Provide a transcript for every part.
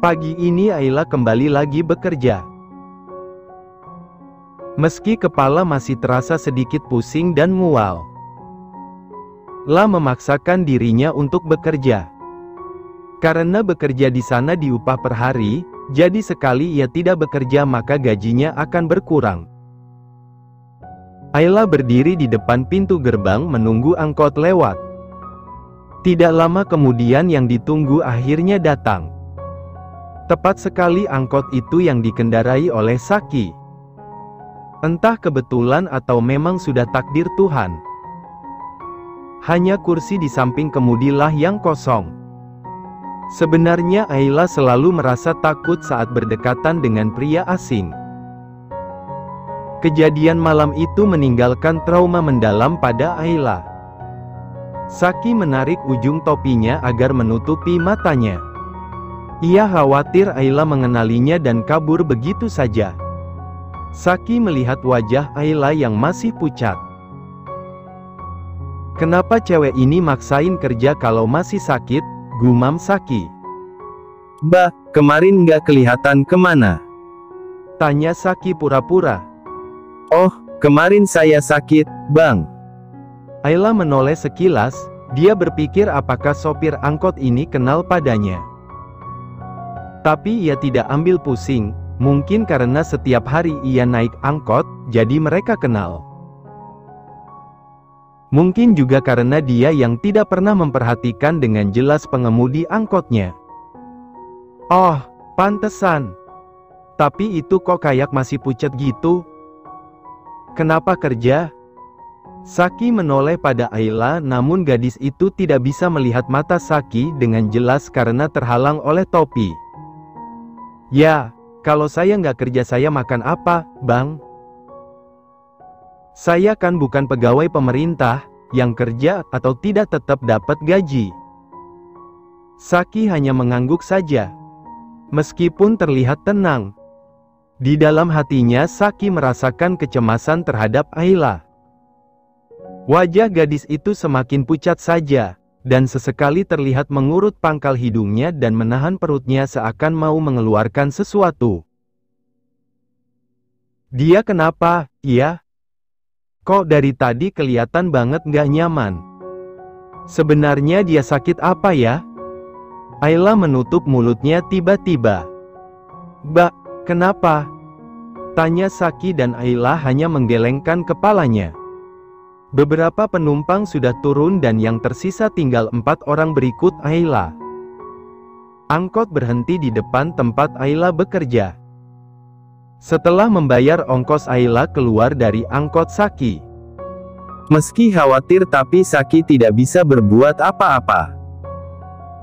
Pagi ini Ayla kembali lagi bekerja. Meski kepala masih terasa sedikit pusing dan mual, La memaksakan dirinya untuk bekerja. Karena bekerja di sana diupah per hari, jadi sekali ia tidak bekerja maka gajinya akan berkurang. Ayla berdiri di depan pintu gerbang menunggu angkot lewat. Tidak lama kemudian yang ditunggu akhirnya datang. Tepat sekali angkot itu yang dikendarai oleh Saki. Entah kebetulan atau memang sudah takdir Tuhan. Hanya kursi di samping kemudilah yang kosong. Sebenarnya Ayla selalu merasa takut saat berdekatan dengan pria asing. Kejadian malam itu meninggalkan trauma mendalam pada Ayla. Saki menarik ujung topinya agar menutupi matanya. Ia khawatir Ayla mengenalinya dan kabur begitu saja. Saki melihat wajah Ayla yang masih pucat. "Kenapa cewek ini maksain kerja kalau masih sakit?" gumam Saki. "Bah, kemarin nggak kelihatan kemana?" tanya Saki pura-pura. "Oh, kemarin saya sakit, Bang." Ayla menoleh sekilas, dia berpikir apakah sopir angkot ini kenal padanya. Tapi ia tidak ambil pusing. Mungkin karena setiap hari ia naik angkot, jadi mereka kenal. Mungkin juga karena dia yang tidak pernah memperhatikan dengan jelas pengemudi angkotnya. Oh, pantesan. Tapi itu kok kayak masih pucat gitu. Kenapa kerja? Saki menoleh pada Ayla, namun gadis itu tidak bisa melihat mata Saki dengan jelas karena terhalang oleh topi. "Ya, kalau saya nggak kerja saya makan apa, Bang? Saya kan bukan pegawai pemerintah, yang kerja atau tidak tetap dapat gaji." Saki hanya mengangguk saja. Meskipun terlihat tenang, di dalam hatinya Saki merasakan kecemasan terhadap Ayla. Wajah gadis itu semakin pucat saja, dan sesekali terlihat mengurut pangkal hidungnya dan menahan perutnya seakan mau mengeluarkan sesuatu. "Dia kenapa, ya? Kok dari tadi kelihatan banget nggak nyaman? Sebenarnya dia sakit apa ya?" Ayla menutup mulutnya tiba-tiba. "Bah, kenapa?" tanya Saki dan Ayla hanya menggelengkan kepalanya. Beberapa penumpang sudah turun dan yang tersisa tinggal 4 orang berikut Ayla. Angkot berhenti di depan tempat Ayla bekerja. Setelah membayar ongkos, Ayla keluar dari angkot Saki. Meski khawatir tapi Saki tidak bisa berbuat apa-apa.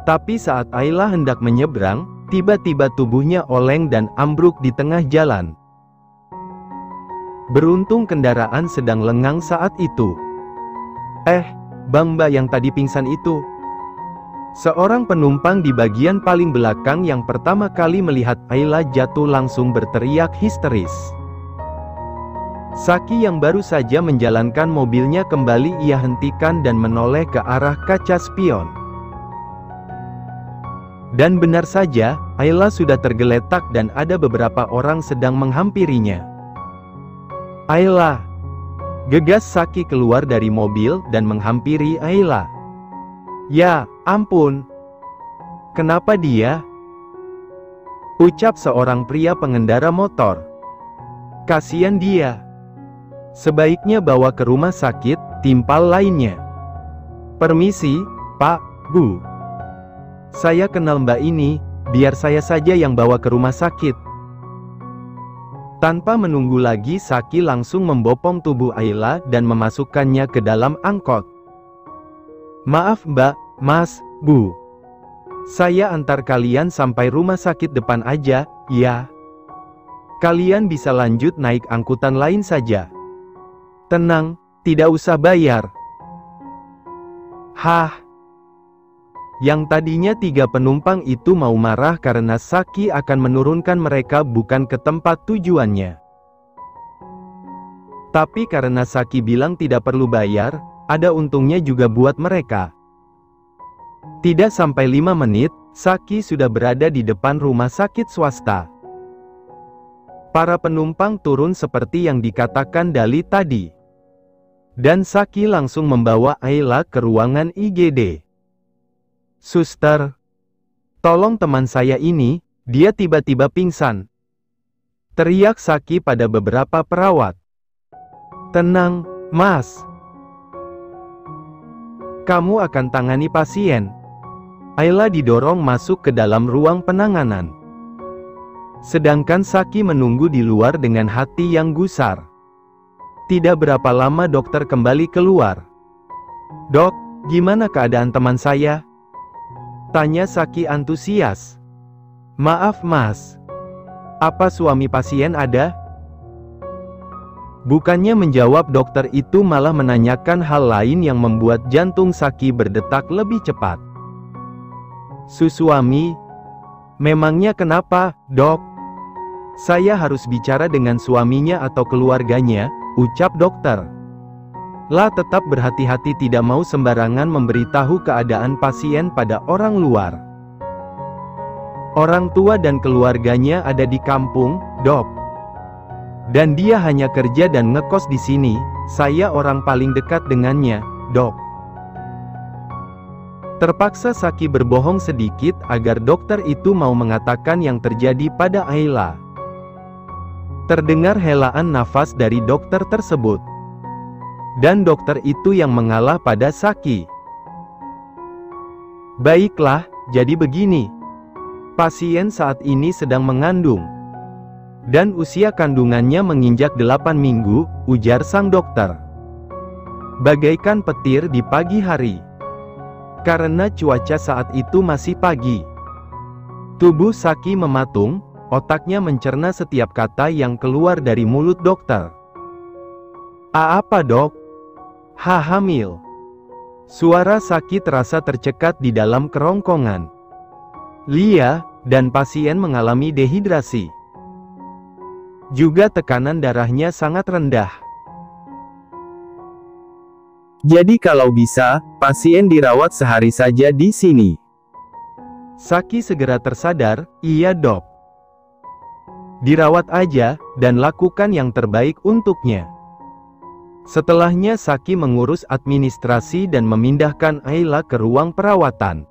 Tapi saat Ayla hendak menyeberang, tiba-tiba tubuhnya oleng dan ambruk di tengah jalan. Beruntung kendaraan sedang lengang saat itu. Bang Mbak yang tadi pingsan itu." Seorang penumpang di bagian paling belakang yang pertama kali melihat Ayla jatuh langsung berteriak histeris. Saki yang baru saja menjalankan mobilnya kembali ia hentikan dan menoleh ke arah kaca spion. Dan benar saja, Ayla sudah tergeletak dan ada beberapa orang sedang menghampirinya. "Ayla!" gegas Saki keluar dari mobil dan menghampiri Ayla. "Ya, ampun. Kenapa dia?" ucap seorang pria pengendara motor. "Kasian dia. Sebaiknya bawa ke rumah sakit," timpal lainnya. "Permisi, Pak, Bu. Saya kenal Mbak ini, biar saya saja yang bawa ke rumah sakit." Tanpa menunggu lagi, Saki langsung membopong tubuh Ayla dan memasukkannya ke dalam angkot. "Maaf Mbak, Mas, Bu. Saya antar kalian sampai rumah sakit depan aja, ya. Kalian bisa lanjut naik angkutan lain saja. Tenang, tidak usah bayar." Hah? Yang tadinya 3 penumpang itu mau marah karena Saki akan menurunkan mereka bukan ke tempat tujuannya. Tapi karena Saki bilang tidak perlu bayar, ada untungnya juga buat mereka. Tidak sampai 5 menit, Saki sudah berada di depan rumah sakit swasta. Para penumpang turun seperti yang dikatakan Dali tadi. Dan Saki langsung membawa Ayla ke ruangan IGD. "Suster, tolong teman saya ini, dia tiba-tiba pingsan," teriak Saki pada beberapa perawat. "Tenang, Mas. Kamu akan tangani pasien." Ayla didorong masuk ke dalam ruang penanganan. Sedangkan Saki menunggu di luar dengan hati yang gusar. Tidak berapa lama dokter kembali keluar. "Dok, gimana keadaan teman saya?" tanya Saki antusias. "Maaf Mas. Apa suami pasien ada?" Bukannya menjawab dokter itu malah menanyakan hal lain yang membuat jantung Saki berdetak lebih cepat. "Suami? Memangnya kenapa, Dok?" "Saya harus bicara dengan suaminya atau keluarganya," ucap dokter. "Lah tetap berhati-hati, tidak mau sembarangan memberitahu keadaan pasien pada orang luar. Orang tua dan keluarganya ada di kampung, Dok. Dan dia hanya kerja dan ngekos di sini, saya orang paling dekat dengannya, Dok." Terpaksa Saki berbohong sedikit agar dokter itu mau mengatakan yang terjadi pada Ayla. Terdengar helaan nafas dari dokter tersebut. Dan dokter itu yang mengalah pada Saki. "Baiklah, jadi begini. Pasien saat ini sedang mengandung. Dan usia kandungannya menginjak 8 minggu, ujar sang dokter. "Bagaikan petir di pagi hari. Karena cuaca saat itu masih pagi." Tubuh Saki mematung, otaknya mencerna setiap kata yang keluar dari mulut dokter. Apa Dok?" Hamil." Suara Saki terasa tercekat di dalam kerongkongan. "Lia, dan pasien mengalami dehidrasi. Juga tekanan darahnya sangat rendah. Jadi kalau bisa, pasien dirawat sehari saja di sini." Saki segera tersadar, "Iya Dok. Dirawat aja, dan lakukan yang terbaik untuknya." Setelahnya Saki mengurus administrasi dan memindahkan Ayla ke ruang perawatan.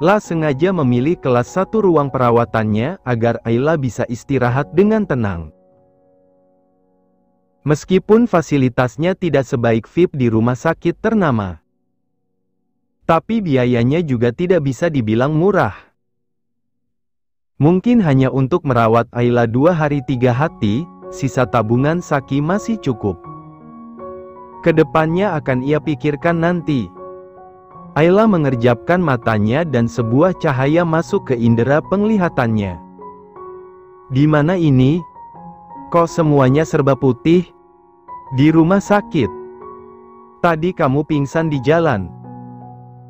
Lah sengaja memilih kelas 1 ruang perawatannya agar Ayla bisa istirahat dengan tenang. Meskipun fasilitasnya tidak sebaik VIP di rumah sakit ternama, tapi biayanya juga tidak bisa dibilang murah. Mungkin hanya untuk merawat Ayla 2 hari 3 hati, sisa tabungan Saki masih cukup. Kedepannya akan ia pikirkan nanti. Ayla mengerjapkan matanya dan sebuah cahaya masuk ke indera penglihatannya. "Di mana ini? Kok semuanya serba putih?" "Di rumah sakit. Tadi kamu pingsan di jalan."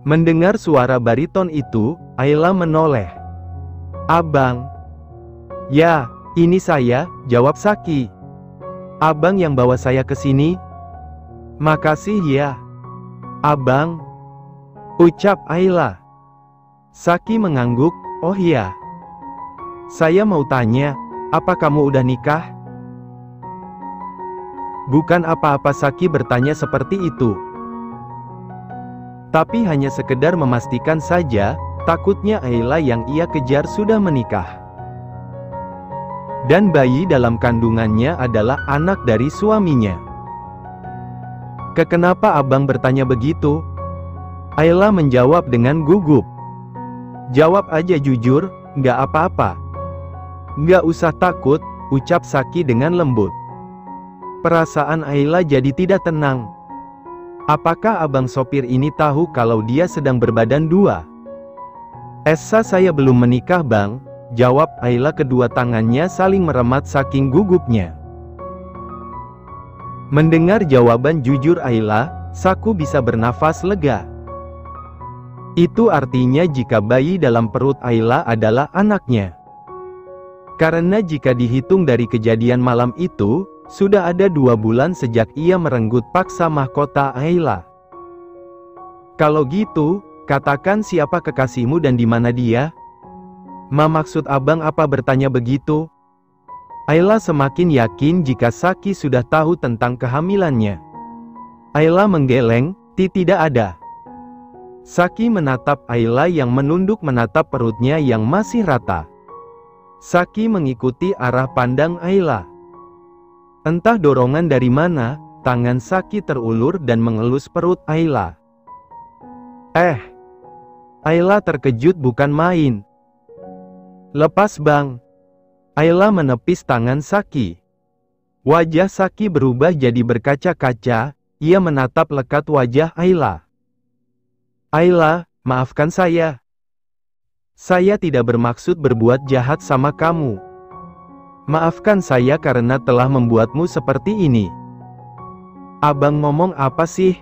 Mendengar suara bariton itu, Ayla menoleh. "Abang." "Ya, ini saya," jawab Saki. "Abang yang bawa saya ke sini?" "Makasih ya, Abang," ucap Ayla. Saki mengangguk, "Oh iya. Saya mau tanya, apa kamu udah nikah?" Bukan apa-apa Saki bertanya seperti itu. Tapi hanya sekedar memastikan saja, takutnya Ayla yang ia kejar sudah menikah. Dan bayi dalam kandungannya adalah anak dari suaminya. "Kenapa abang bertanya begitu?" Ayla menjawab dengan gugup. "Jawab aja jujur, nggak apa-apa." "Nggak usah takut," ucap Saki dengan lembut. Perasaan Ayla jadi tidak tenang. "Apakah abang sopir ini tahu kalau dia sedang berbadan 2? "Esa saya belum menikah bang," jawab Ayla, kedua tangannya saling meremat saking gugupnya. Mendengar jawaban jujur Ayla, Saku bisa bernafas lega. Itu artinya jika bayi dalam perut Ayla adalah anaknya. Karena jika dihitung dari kejadian malam itu, sudah ada 2 bulan sejak ia merenggut paksa mahkota Ayla. Kalau gitu, Katakan siapa kekasihmu dan di mana dia? Maksud abang apa bertanya begitu? Ayla semakin yakin jika Saki sudah tahu tentang kehamilannya. Ayla menggeleng, tidak ada. Saki menatap Ayla yang menunduk menatap perutnya yang masih rata. Saki mengikuti arah pandang Ayla. Entah dorongan dari mana, tangan Saki terulur dan mengelus perut Ayla. Ayla terkejut bukan main. Lepas bang. Ayla menepis tangan Saki. Wajah Saki berubah jadi berkaca-kaca, ia menatap lekat wajah Ayla. Ayla, maafkan saya. Saya tidak bermaksud berbuat jahat sama kamu. Maafkan saya karena telah membuatmu seperti ini. Abang ngomong apa sih?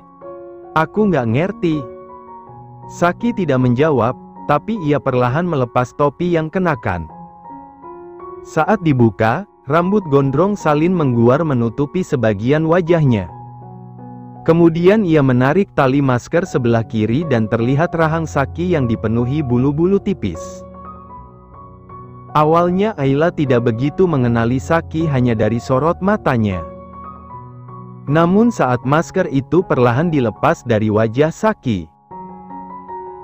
Aku nggak ngerti. Saki tidak menjawab, tapi ia perlahan melepas topi yang kenakan. Saat dibuka, rambut gondrong salin mengguar menutupi sebagian wajahnya. Kemudian ia menarik tali masker sebelah kiri dan terlihat rahang Saki yang dipenuhi bulu-bulu tipis. Awalnya Ayla tidak begitu mengenali Saki hanya dari sorot matanya. Namun saat masker itu perlahan dilepas dari wajah Saki,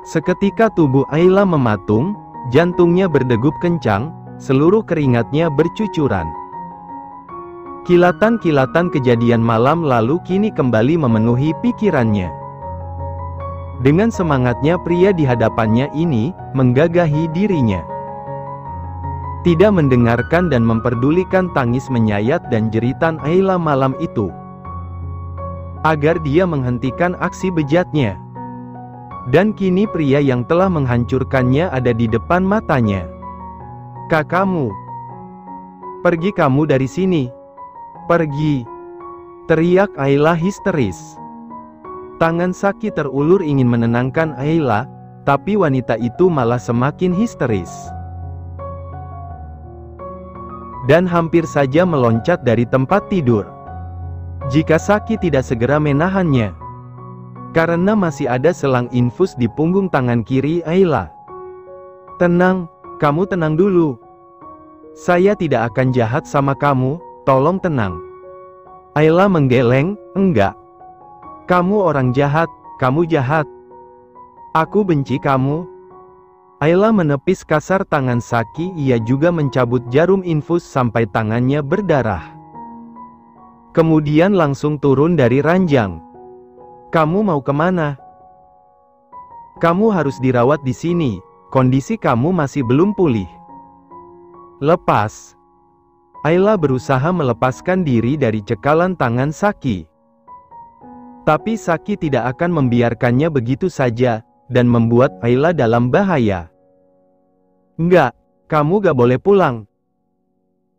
seketika tubuh Ayla mematung, jantungnya berdegup kencang, seluruh keringatnya bercucuran. Kilatan-kilatan kejadian malam lalu kini kembali memenuhi pikirannya. Dengan semangatnya pria di hadapannya ini, menggagahi dirinya. Tidak mendengarkan dan memperdulikan tangis menyayat dan jeritan Ayla malam itu. Agar dia menghentikan aksi bejatnya. Dan kini pria yang telah menghancurkannya ada di depan matanya. Kakakmu. Pergi kamu dari sini. Pergi. Teriak Ayla histeris. Tangan Saki terulur ingin menenangkan Ayla, tapi wanita itu malah semakin histeris. Dan hampir saja meloncat dari tempat tidur. Jika Saki tidak segera menahannya. Karena masih ada selang infus di punggung tangan kiri Ayla. Tenang, kamu tenang dulu. Saya tidak akan jahat sama kamu, tolong tenang. Ayla menggeleng, enggak. Kamu orang jahat, kamu jahat. Aku benci kamu. Ayla menepis kasar tangan Saki, ia juga mencabut jarum infus sampai tangannya berdarah. Kemudian langsung turun dari ranjang. Kamu mau kemana? Kamu harus dirawat di sini, kondisi kamu masih belum pulih. Lepas. Ayla berusaha melepaskan diri dari cekalan tangan Saki. Tapi Saki tidak akan membiarkannya begitu saja, dan membuat Ayla dalam bahaya. Enggak, kamu gak boleh pulang.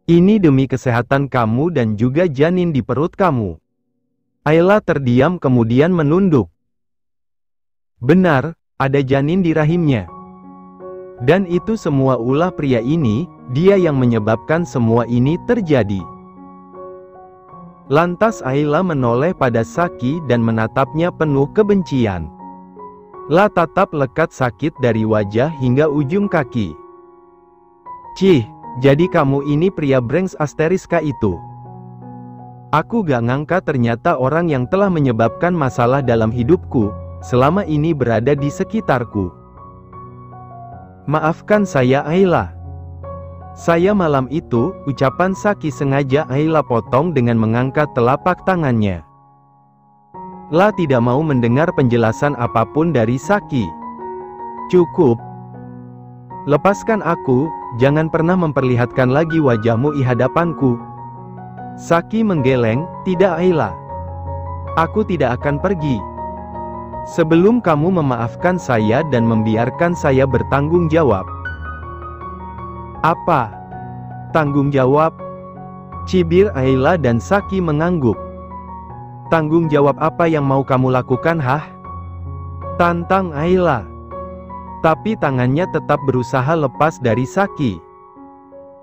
Ini demi kesehatan kamu dan juga janin di perut kamu. Ayla terdiam kemudian menunduk. Benar, ada janin di rahimnya. Dan itu semua ulah pria ini, dia yang menyebabkan semua ini terjadi. Lantas Ayla menoleh pada Saki dan menatapnya penuh kebencian. Tatap lekat sakit dari wajah hingga ujung kaki. Cih, jadi kamu ini pria brengsek asteriska itu. Aku gak ngangka ternyata orang yang telah menyebabkan masalah dalam hidupku, selama ini berada di sekitarku. Maafkan saya Ayla. Saya malam itu, ucapan Saki sengaja Ayla potong dengan mengangkat telapak tangannya. Tidak mau mendengar penjelasan apapun dari Saki. Cukup. Lepaskan aku, jangan pernah memperlihatkan lagi wajahmu di hadapanku. Saki menggeleng, tidak Ayla. Aku tidak akan pergi. Sebelum kamu memaafkan saya dan membiarkan saya bertanggung jawab. Apa? Tanggung jawab? Cibir Ayla dan Saki mengangguk. Tanggung jawab apa yang mau kamu lakukan Tantang Ayla. Tapi tangannya tetap berusaha lepas dari Saki.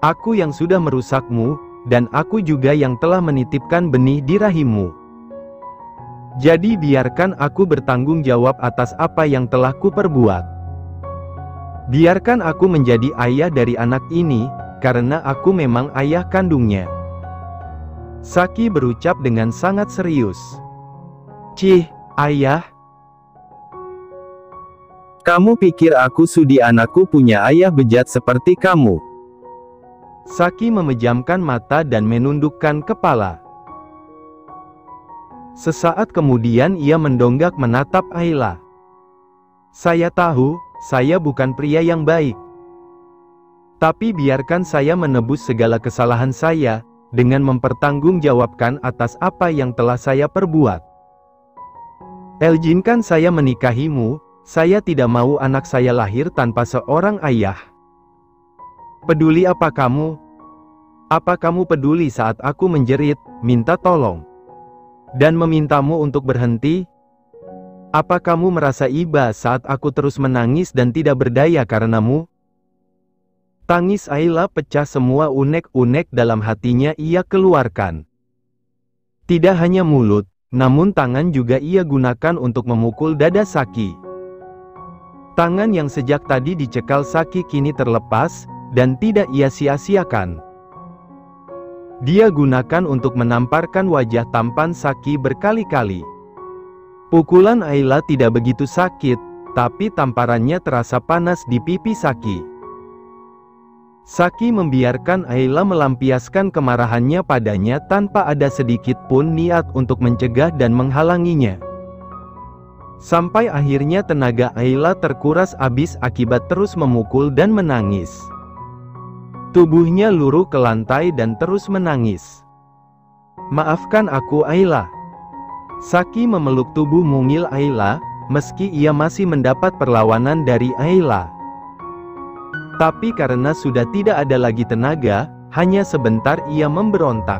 Aku yang sudah merusakmu, dan aku juga yang telah menitipkan benih di rahimmu. Jadi biarkan aku bertanggung jawab atas apa yang telah kuperbuat. Biarkan aku menjadi ayah dari anak ini, karena aku memang ayah kandungnya. Saki berucap dengan sangat serius. Cih, ayah. Kamu pikir aku sudi anakku punya ayah bejat seperti kamu? Saki memejamkan mata dan menundukkan kepala. Sesaat kemudian ia mendongak menatap Ayla. Saya tahu, saya bukan pria yang baik. Tapi biarkan saya menebus segala kesalahan saya, dengan mempertanggungjawabkan atas apa yang telah saya perbuat. Izinkan saya menikahimu, saya tidak mau anak saya lahir tanpa seorang ayah. Peduli apa kamu? Apa kamu peduli saat aku menjerit, minta tolong, dan memintamu untuk berhenti? Apa kamu merasa iba saat aku terus menangis dan tidak berdaya karenamu? Tangis Ayla pecah, semua unek-unek dalam hatinya ia keluarkan. Tidak hanya mulut, namun tangan juga ia gunakan untuk memukul dada Saki. Tangan yang sejak tadi dicekal Saki kini terlepas, dan tidak ia sia-siakan. Dia gunakan untuk menamparkan wajah tampan Saki berkali-kali. Pukulan Ayla tidak begitu sakit, tapi tamparannya terasa panas di pipi Saki. Saki membiarkan Ayla melampiaskan kemarahannya padanya tanpa ada sedikit pun niat untuk mencegah dan menghalanginya. Sampai akhirnya tenaga Ayla terkuras habis akibat terus memukul dan menangis. Tubuhnya luruh ke lantai dan terus menangis. Maafkan aku Ayla. Saki memeluk tubuh mungil Ayla, meski ia masih mendapat perlawanan dari Ayla. Tapi karena sudah tidak ada lagi tenaga, hanya sebentar ia memberontak.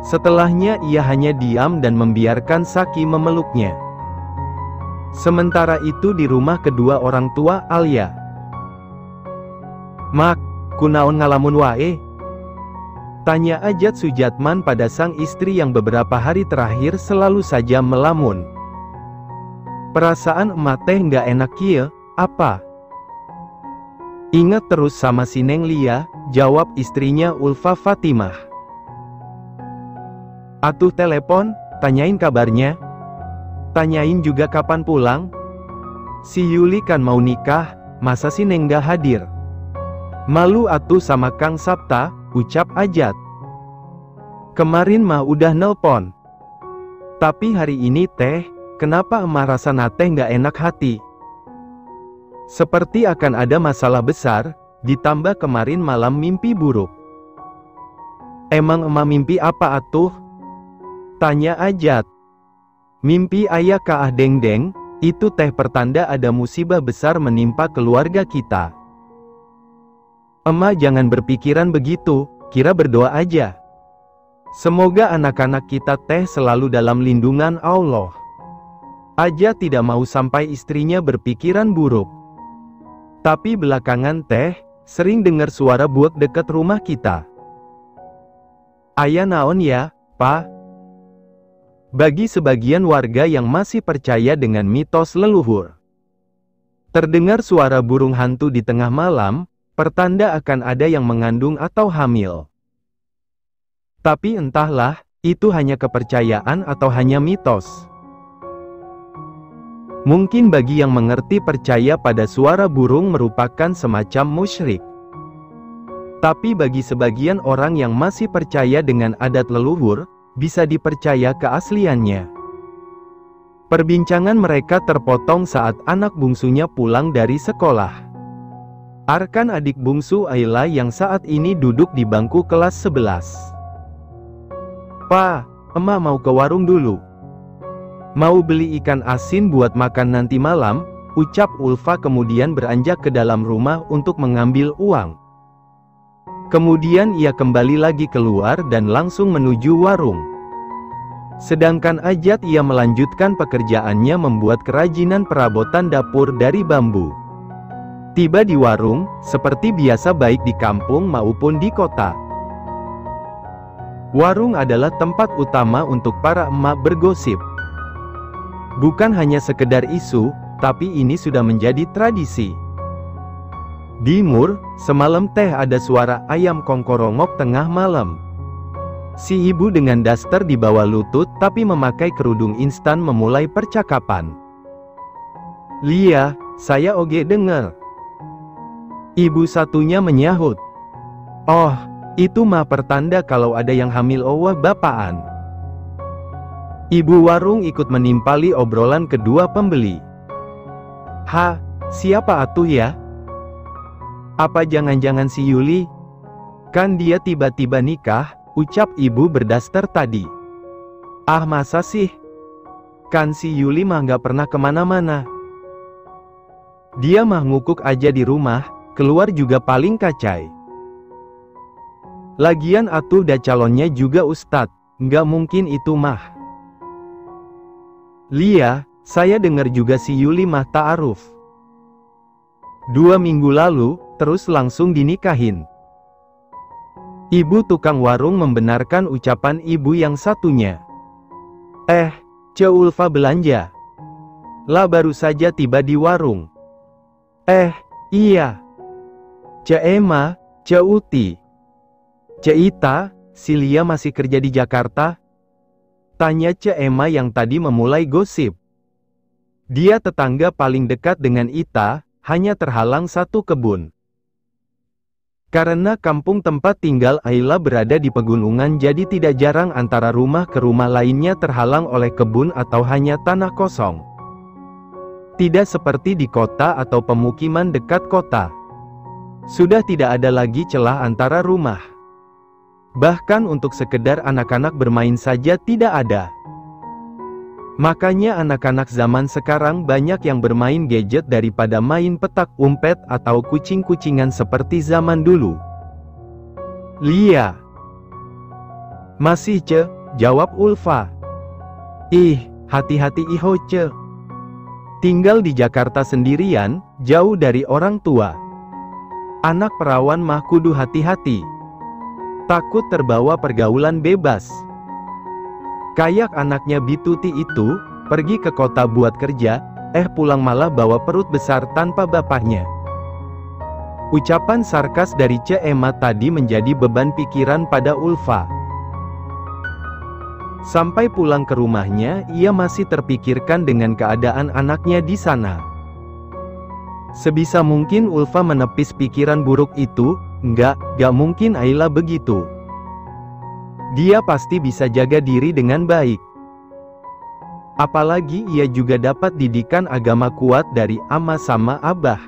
Setelahnya ia hanya diam dan membiarkan Saki memeluknya. Sementara itu di rumah kedua orang tua Alia. Mak, kunaon ngalamun wae? Tanya Ajat Sujatman pada sang istri yang beberapa hari terakhir selalu saja melamun. Perasaan emak teh nggak enak kieu, apa? Ingat terus sama si Neng Lia, jawab istrinya Ulfa Fatimah. Atuh telepon, tanyain kabarnya. Tanyain juga kapan pulang. Si Yuli kan mau nikah, masa si Neng gak hadir? Malu atuh sama Kang Sapta, ucap Ajat. Kemarin mah udah nelpon. Tapi hari ini teh, kenapa emah rasa teh gak enak hati? Seperti akan ada masalah besar, ditambah kemarin malam mimpi buruk. Emang emah mimpi apa atuh? Tanya Ajat. Mimpi ayah Kaah Dengdeng, itu teh pertanda ada musibah besar menimpa keluarga kita. Emak jangan berpikiran begitu, kira berdoa aja. Semoga anak-anak kita teh selalu dalam lindungan Allah. Aja tidak mau sampai istrinya berpikiran buruk. Tapi belakangan teh, sering dengar suara buak dekat rumah kita. Aya naon ya, Pak? Bagi sebagian warga yang masih percaya dengan mitos leluhur, terdengar suara burung hantu di tengah malam, pertanda akan ada yang mengandung atau hamil. Tapi entahlah, itu hanya kepercayaan atau hanya mitos. Mungkin bagi yang mengerti percaya pada suara burung merupakan semacam musyrik. Tapi bagi sebagian orang yang masih percaya dengan adat leluhur, bisa dipercaya keasliannya. Perbincangan mereka terpotong saat anak bungsunya pulang dari sekolah. Arkan adik bungsu Ayla yang saat ini duduk di bangku kelas 11. Pa, emak mau ke warung dulu. Mau beli ikan asin buat makan nanti malam, ucap Ulfa kemudian beranjak ke dalam rumah untuk mengambil uang. Kemudian ia kembali lagi keluar dan langsung menuju warung. Sedangkan Ajat ia melanjutkan pekerjaannya membuat kerajinan perabotan dapur dari bambu. Tiba di warung, seperti biasa baik di kampung maupun di kota. Warung adalah tempat utama untuk para emak bergosip. Bukan hanya sekedar isu, tapi ini sudah menjadi tradisi. Di Mur, semalam teh ada suara ayam kongkorongok tengah malam. Si ibu dengan daster di bawah lutut tapi memakai kerudung instan memulai percakapan. "Lia, saya oge denger." Ibu satunya menyahut. "Oh, itu mah pertanda kalau ada yang hamil owah bapaan." Ibu warung ikut menimpali obrolan kedua pembeli. "Ha, siapa atuh ya? Apa jangan-jangan si Yuli? Kan dia tiba-tiba nikah," ucap ibu berdaster tadi. "Ah masa sih? Kan si Yuli mah gak pernah kemana-mana. Dia mah ngukuk aja di rumah, keluar juga paling kacai. Lagian atuh da calonnya juga ustadz, gak mungkin itu mah." "Lia, saya dengar juga si Yuli mah ta'aruf 2 minggu lalu, terus langsung dinikahin." Ibu tukang warung membenarkan ucapan ibu yang satunya. Ce Ulfa belanja. Lah baru saja tiba di warung." Iya. Ce Emma, Ce Uti. Ce Ita, si Lia masih kerja di Jakarta?" tanya Ce Emma yang tadi memulai gosip. Dia tetangga paling dekat dengan Ita, hanya terhalang satu kebun. Karena kampung tempat tinggal Ayla berada di pegunungan, jadi tidak jarang antara rumah ke rumah lainnya terhalang oleh kebun atau hanya tanah kosong. Tidak seperti di kota atau pemukiman dekat kota. Sudah tidak ada lagi celah antara rumah. Bahkan untuk sekedar anak-anak bermain saja tidak ada. Makanya anak-anak zaman sekarang banyak yang bermain gadget daripada main petak umpet atau kucing-kucingan seperti zaman dulu. "Lia." "Masih Ce," jawab Ulfa. "Ih, hati-hati iho Ce. Tinggal di Jakarta sendirian, jauh dari orang tua. Anak perawan mah kudu hati-hati. Takut terbawa pergaulan bebas. Kayak anaknya Bituti itu, pergi ke kota buat kerja, pulang malah bawa perut besar tanpa bapaknya." Ucapan sarkas dari Ce Emma tadi menjadi beban pikiran pada Ulfa. Sampai pulang ke rumahnya, ia masih terpikirkan dengan keadaan anaknya di sana. Sebisa mungkin Ulfa menepis pikiran buruk itu. Gak mungkin Ayla begitu. Dia pasti bisa jaga diri dengan baik. Apalagi ia juga dapat didikan agama kuat dari ama sama abah.